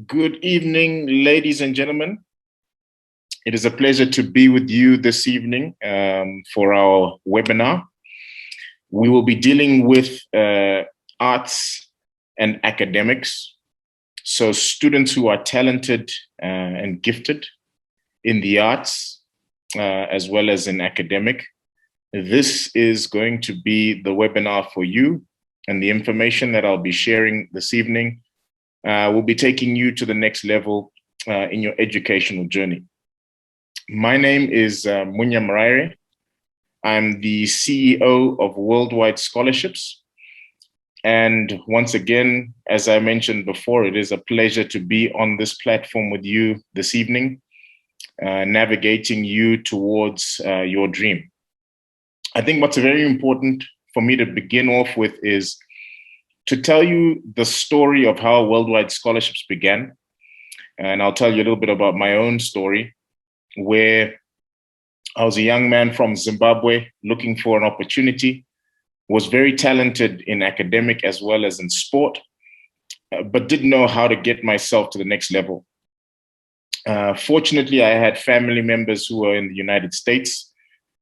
Good evening, ladies and gentlemen. It is a pleasure to be with you this evening for our webinar. We will be dealing with arts and academics. So students who are talented and gifted in the arts as well as in academic. This is going to be the webinar for you, and the information that I'll be sharing this evening will be taking you to the next level in your educational journey. My name is Munya Maraire. I'm the CEO of Worldwide Scholarships. And once again, as I mentioned before, it is a pleasure to be on this platform with you this evening, navigating you towards your dream. I think what's very important for me to begin off with is to tell you the story of how Worldwide Scholarships began. And I'll tell you a little bit about my own story, where I was a young man from Zimbabwe looking for an opportunity, was very talented in academic as well as in sport, but didn't know how to get myself to the next level. Fortunately, I had family members who were in the United States,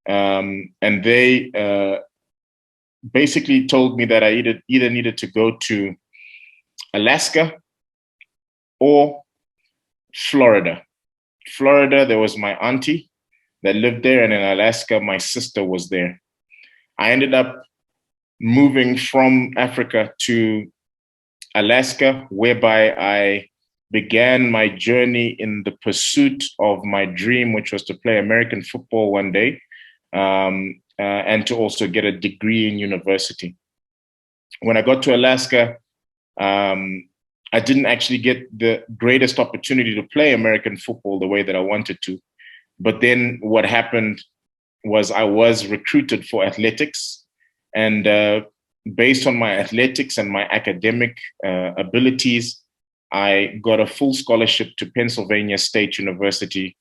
and they basically told me that I either needed to go to Alaska or Florida. Florida, there was my auntie that lived there, and in Alaska, my sister was there. I ended up moving from Africa to Alaska, whereby I began my journey in the pursuit of my dream, which was to play American football one day, and to also get a degree in university. When I got to Alaska, I didn't actually get the greatest opportunity to play American football the way that I wanted to. But then what happened was I was recruited for athletics. And based on my athletics and my academic abilities, I got a full scholarship to Pennsylvania State University,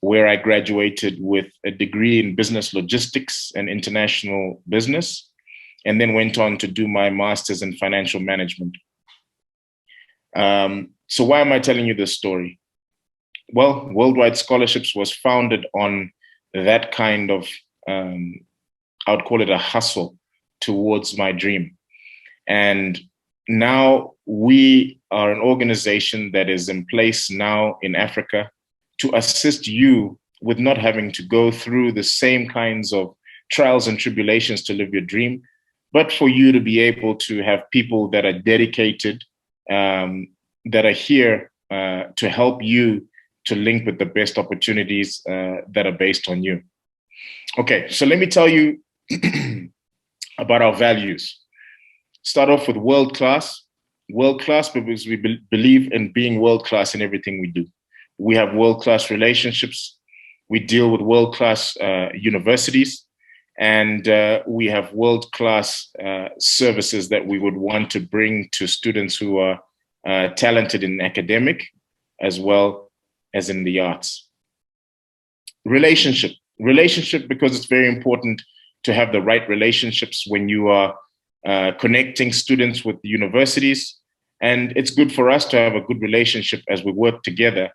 where I graduated with a degree in business logistics and international business, and then went on to do my master's in financial management. So why am I telling you this story? Well, Worldwide Scholarships was founded on that kind of, I would call it a hustle towards my dream. And now we are an organization that is in place now in Africa to assist you with not having to go through the same kinds of trials and tribulations to live your dream, but for you to be able to have people that are dedicated, that are here to help you to link with the best opportunities that are based on you. Okay, so let me tell you about our values. Start off with world class. World class because we believe in being world class in everything we do. We have world-class relationships. We deal with world-class universities, and we have world-class services that we would want to bring to students who are talented in academic as well as in the arts. Relationship because it's very important to have the right relationships when you are connecting students with the universities, and it's good for us to have a good relationship as we work together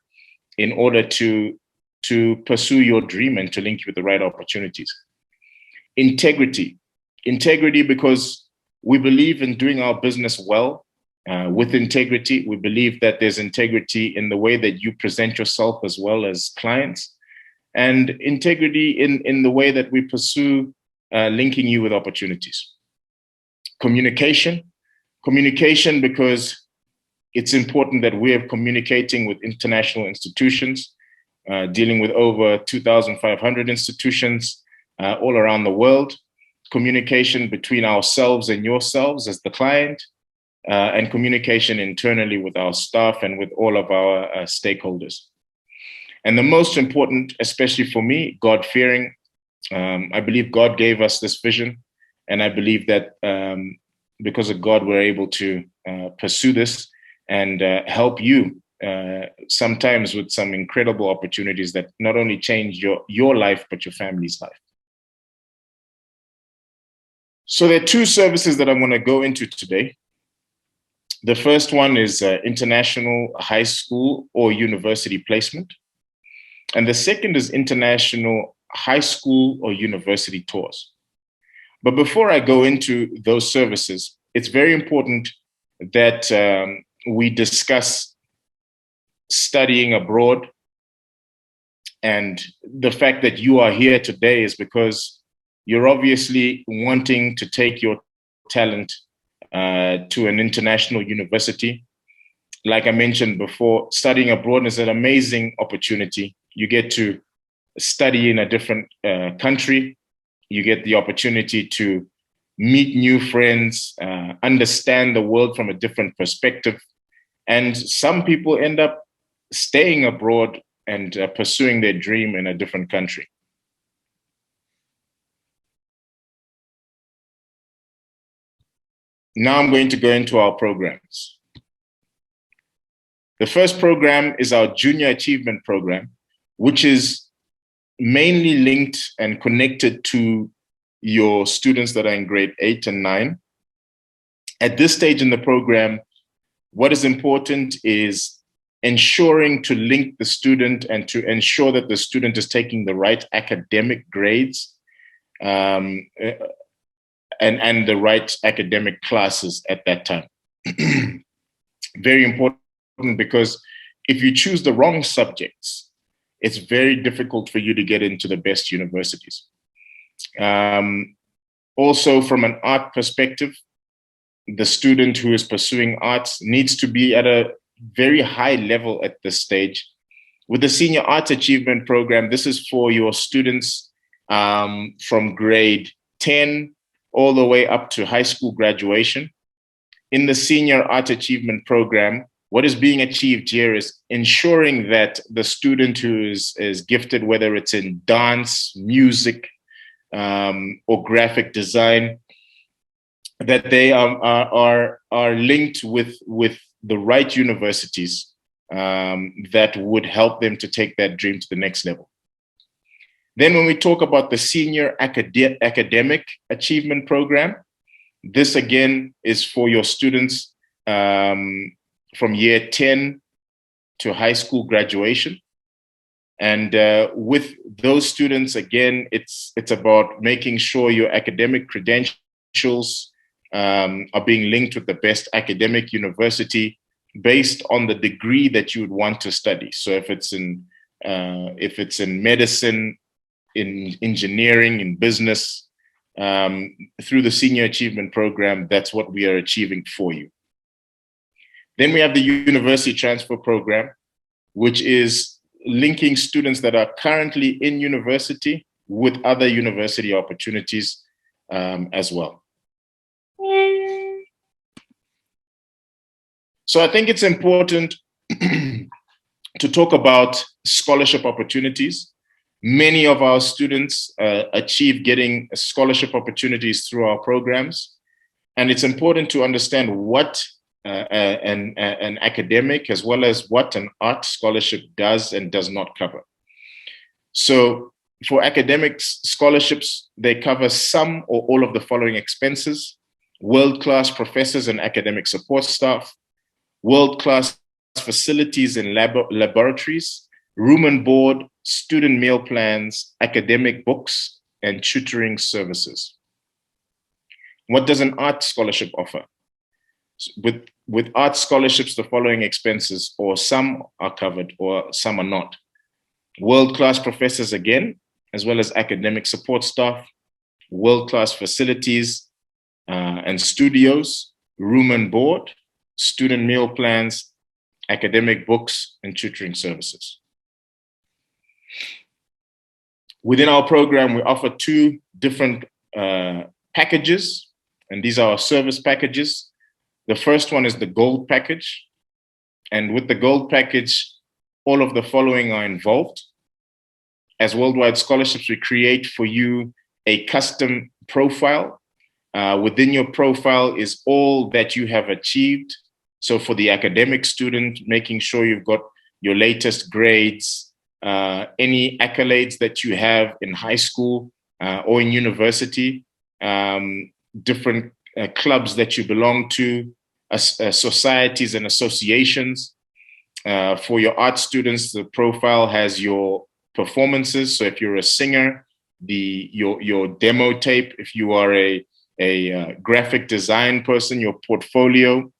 in order to pursue your dream and to link you with the right opportunities. Integrity because we believe in doing our business well with integrity. We believe that there's integrity in the way that you present yourself as well as clients, and integrity in the way that we pursue linking you with opportunities. Communication because it's important that we are communicating with international institutions, dealing with over 2,500 institutions all around the world. Communication between ourselves and yourselves as the client, and communication internally with our staff and with all of our stakeholders. And the most important, especially for me, God-fearing. I believe God gave us this vision, and I believe that because of God, we're able to pursue this and help you sometimes with some incredible opportunities that not only change your life, but your family's life. So there are two services that I'm going to go into today. The first one is international high school or university placement. And the second is international high school or university tours. But before I go into those services, it's very important that we discuss studying abroad. And the fact that you are here today is because you're obviously wanting to take your talent to an international university. Like I mentioned before, studying abroad is an amazing opportunity. You get to study in a different country. You get the opportunity to meet new friends, understand the world from a different perspective. And some people end up staying abroad and pursuing their dream in a different country. Now I'm going to go into our programs. The first program is our Junior Achievement Program, which is mainly linked and connected to your students that are in grade 8 and 9. At this stage in the program, what is important is ensuring to link the student and to ensure that the student is taking the right academic grades and the right academic classes at that time. Very important, because if you choose the wrong subjects, it's very difficult for you to get into the best universities. Also, from an art perspective, the student who is pursuing arts needs to be at a very high level at this stage. With the Senior Arts Achievement Program, this is for your students from grade 10 all the way up to high school graduation. In the Senior Art Achievement Program, what is being achieved here is ensuring that the student who is gifted, whether it's in dance, music, or graphic design, that they are linked with the right universities that would help them to take that dream to the next level. Then when we talk about the Senior Academic Achievement Program, this again is for your students from year 10 to high school graduation. And with those students, again, it's about making sure your academic credentials are being linked with the best academic university based on the degree that you would want to study. So if it's in medicine, in engineering, in business, through the Senior Achievement Program, that's what we are achieving for you. Then we have the University Transfer Program, which is linking students that are currently in university with other university opportunities as well. So I think it's important to talk about scholarship opportunities. Many of our students achieve getting scholarship opportunities through our programs. And it's important to understand what an academic as well as what an art scholarship does and does not cover. So for academic scholarships, they cover some or all of the following expenses: world-class professors and academic support staff, world-class facilities and laboratories, room and board, student meal plans, academic books, and tutoring services. What does an art scholarship offer? With art scholarships, the following expenses, or some are covered or some are not: world-class professors again, as well as academic support staff, world-class facilities and studios, room and board, student meal plans, academic books, and tutoring services. Within our program, we offer two different packages, and these are our service packages. The first one is the gold package. And with the gold package, all of the following are involved. As Worldwide Scholarships, we create for you a custom profile. Within your profile is all that you have achieved. So for the academic student, making sure you've got your latest grades, any accolades that you have in high school or in university, different clubs that you belong to, societies and associations. For your art students, the profile has your performances. So if you're a singer, your demo tape. If you are a graphic design person, your portfolio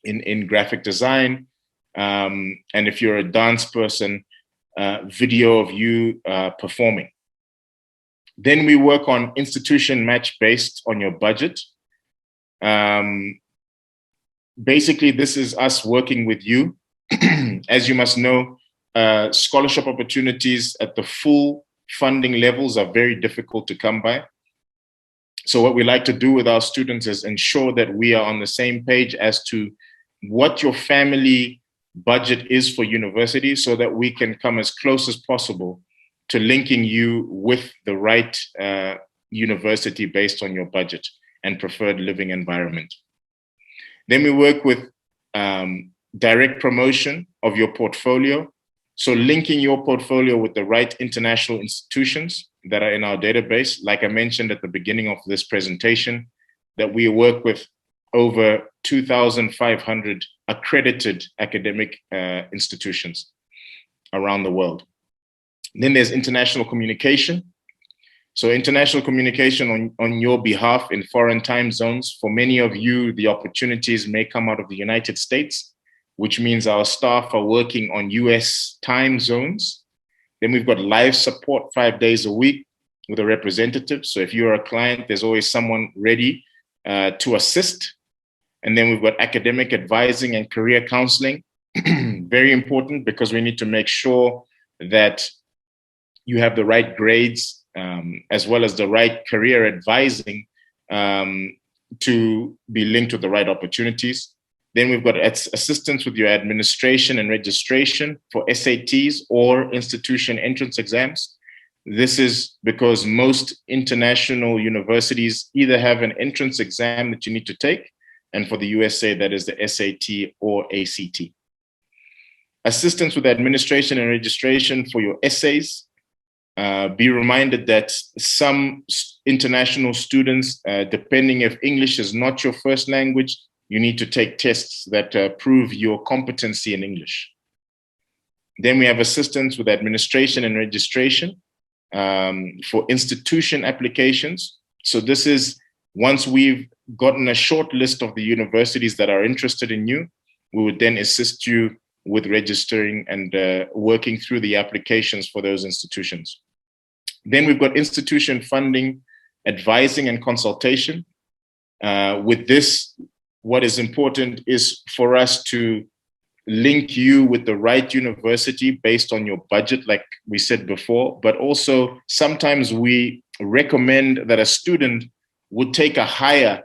in graphic design. And if you're a dance person, video of you performing. Then we work on institution match based on your budget. Basically, this is us working with you. As you must know, scholarship opportunities at the full funding levels are very difficult to come by. So what we like to do with our students is ensure that we are on the same page as to what your family budget is for university, so that we can come as close as possible to linking you with the right university based on your budget and preferred living environment. Then we work with direct promotion of your portfolio. So linking your portfolio with the right international institutions that are in our database. Like I mentioned at the beginning of this presentation, that we work with over 2,500 accredited academic institutions around the world. Then there's international communication. So international communication on your behalf in foreign time zones. For many of you, the opportunities may come out of the United States, which means our staff are working on US time zones. Then we've got live support 5 days a week with a representative. So if you're a client, there's always someone ready to assist. And then we've got academic advising and career counseling. Very important, because we need to make sure that you have the right grades as well as the right career advising to be linked with the right opportunities. Then we've got assistance with your administration and registration for SATs or institution entrance exams. This is because most international universities either have an entrance exam that you need to take, and for the USA, that is the SAT or ACT. Assistance with administration and registration for your essays. Be reminded that some international students, depending if English is not your first language, you need to take tests that prove your competency in English. Then we have assistance with administration and registration for institution applications. So this is once we've gotten a short list of the universities that are interested in you, we would then assist you with registering and working through the applications for those institutions. Then we've got institution funding, advising and consultation. With this, what is important is for us to link you with the right university based on your budget, like we said before, but also sometimes we recommend that a student would take a higher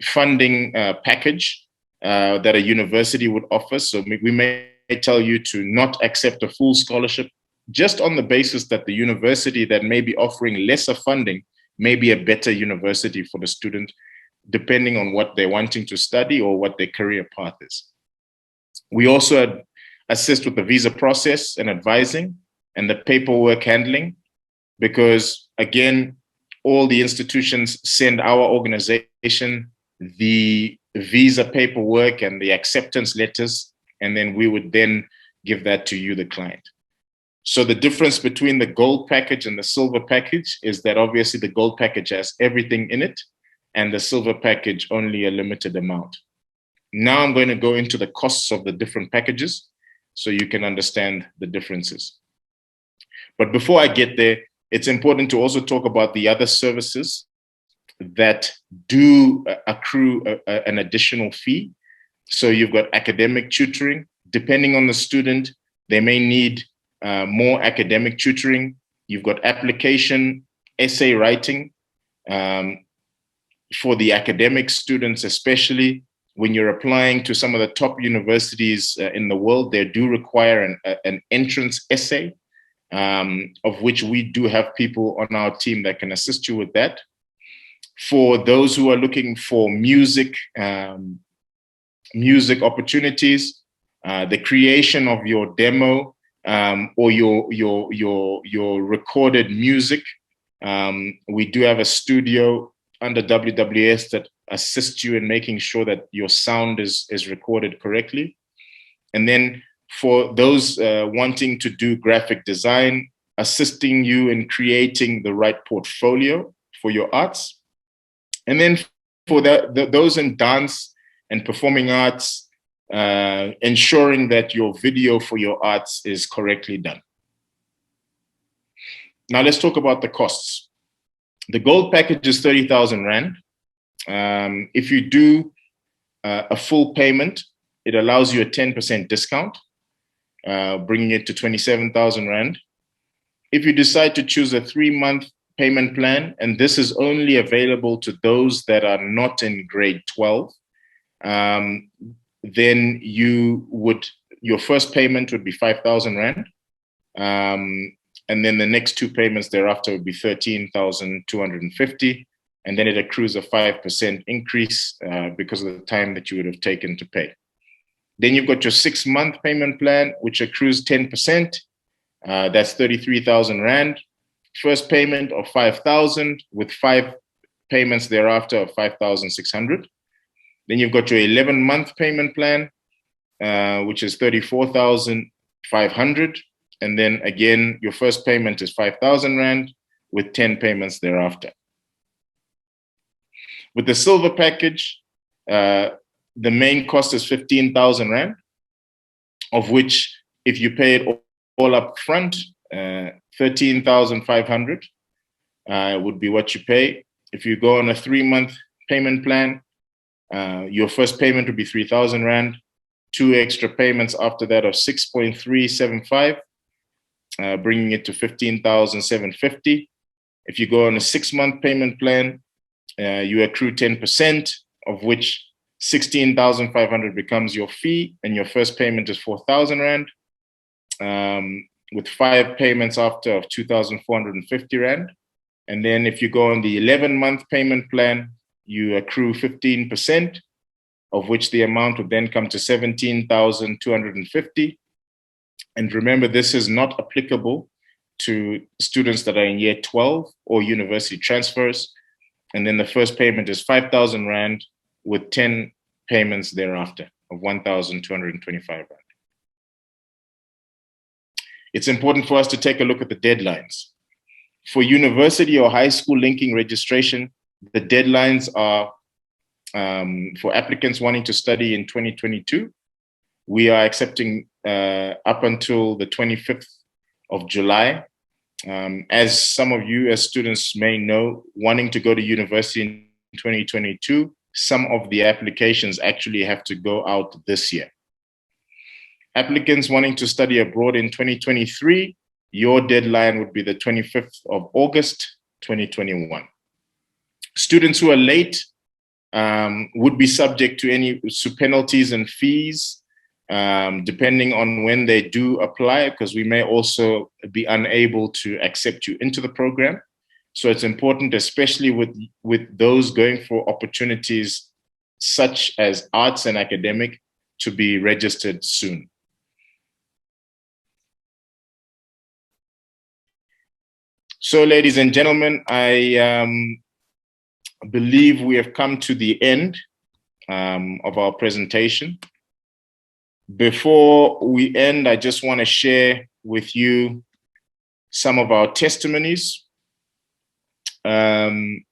funding package that a university would offer. So we may tell you to not accept a full scholarship just on the basis that the university that may be offering lesser funding may be a better university for the student, depending on what they're wanting to study or what their career path is. We also assist with the visa process and advising and the paperwork handling, because again, all the institutions send our organization the visa paperwork and the acceptance letters, and then we would then give that to you, the client. So the difference between the gold package and the silver package is that obviously the gold package has everything in it and the silver package only a limited amount. Now I'm going to go into the costs of the different packages so you can understand the differences. But before I get there, it's important to also talk about the other services that do accrue an additional fee. So you've got academic tutoring. Depending on the student, they may need more academic tutoring. You've got application, essay writing. For the academic students, especially when you're applying to some of the top universities in the world, they do require an entrance essay, of which we do have people on our team that can assist you with that. For those who are looking for music opportunities, the creation of your demo or your recorded music, we do have a studio under WWS that assist you in making sure that your sound is recorded correctly. And then for those wanting to do graphic design, assisting you in creating the right portfolio for your arts. And then for those in dance and performing arts, ensuring that your video for your arts is correctly done. Now let's talk about the costs. The gold package is 30,000 Rand. If you do a full payment, it allows you a 10% discount, bringing it to 27,000 Rand. If you decide to choose a 3-month payment plan, and this is only available to those that are not in grade 12, then your first payment would be 5,000 Rand. And then the next 2 payments thereafter would be 13,250. And then it accrues a 5% increase because of the time that you would have taken to pay. Then you've got your 6-month payment plan, which accrues 10%. That's 33,000 Rand. First payment of 5,000 with 5 payments thereafter of 5,600. Then you've got your 11-month payment plan, which is 34,500. And then again, your first payment is 5,000 Rand with 10 payments thereafter. With the silver package, the main cost is 15,000 Rand, of which if you pay it all up front, 13,500 would be what you pay. If you go on a 3-month payment plan, your first payment would be 3,000 Rand, 2 extra payments after that of 6.375, bringing it to 15,750. If you go on a 6-month payment plan, you accrue 10%, of which 16,500 becomes your fee, and your first payment is 4,000 Rand, with 5 payments after of 2,450 Rand. And then if you go on the 11-month payment plan, you accrue 15%, of which the amount would then come to 17,250. And remember, this is not applicable to students that are in year 12 or university transfers. And then the first payment is 5,000 Rand with 10 payments thereafter of 1,225 Rand. It's important for us to take a look at the deadlines. For university or high school linking registration, the deadlines are for applicants wanting to study in 2022. We are accepting up until the 25th of July. As some of you as students may know, wanting to go to university in 2022, some of the applications actually have to go out this year. Applicants wanting to study abroad in 2023, your deadline would be the 25th of August, 2021. Students who are late would be subject to any penalties and fees, depending on when they do apply, because we may also be unable to accept you into the program. So it's important, especially with those going for opportunities such as arts and academic, to be registered soon. So, ladies and gentlemen, I believe we have come to the end of our presentation. Before we end, I just want to share with you some of our testimonies. And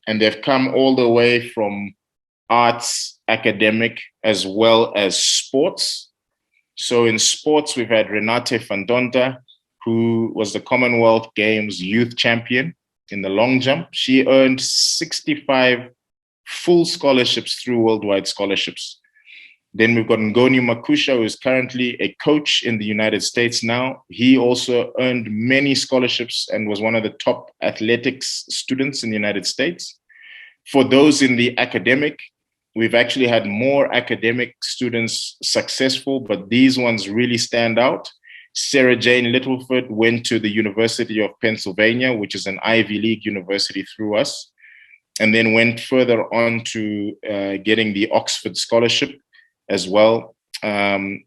they've come all the way from arts, academic, as well as sports. So in sports, we've had Renate van Donta, who was the Commonwealth Games youth champion in the long jump. She earned 65 full scholarships through worldwide scholarships. Then we've got Ngoni Makusha, who is currently a coach in the United States now. He also earned many scholarships and was one of the top athletics students in the United States. For those in the academic, we've actually had more academic students successful, but these ones really stand out. Sarah Jane Littleford went to the University of Pennsylvania, which is an Ivy League university through us, and then went further on to getting the Oxford Scholarship as well, and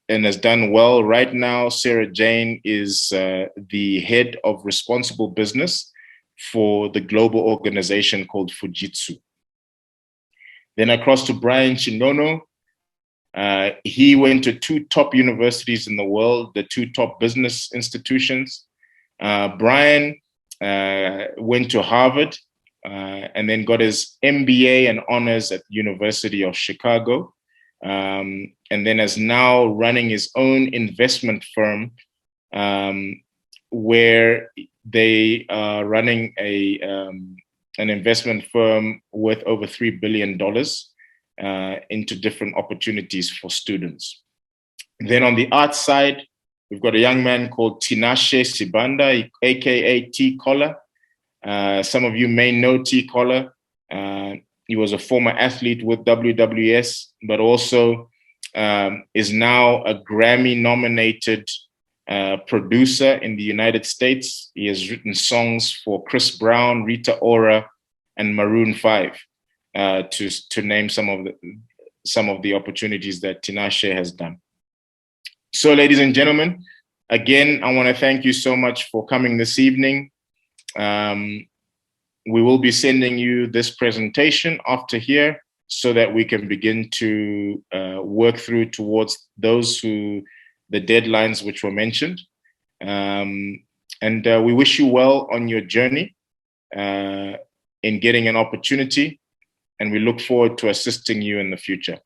has done well. Right now, Sarah Jane is the head of responsible business for the global organization called Fujitsu. Then across to Brian Chinono. He went to 2 top universities in the world, the 2 top business institutions. Brian went to Harvard and then got his MBA and honors at the University of Chicago, and then is now running his own investment firm, where they are running an investment firm worth over $3 billion into different opportunities for students. Then on the art side, we've got a young man called Tinashe Sibanda, aka T Collar. Some of you may know T Collar. He was a former athlete with WWS, but also is now a Grammy-nominated producer in the United States. He has written songs for Chris Brown, Rita Ora, and Maroon 5, to name some of the opportunities that Tinashe has done. So, ladies and gentlemen, again, I want to thank you so much for coming this evening. We will be sending you this presentation after here so that we can begin to work through towards the deadlines which were mentioned. And we wish you well on your journey in getting an opportunity, and we look forward to assisting you in the future.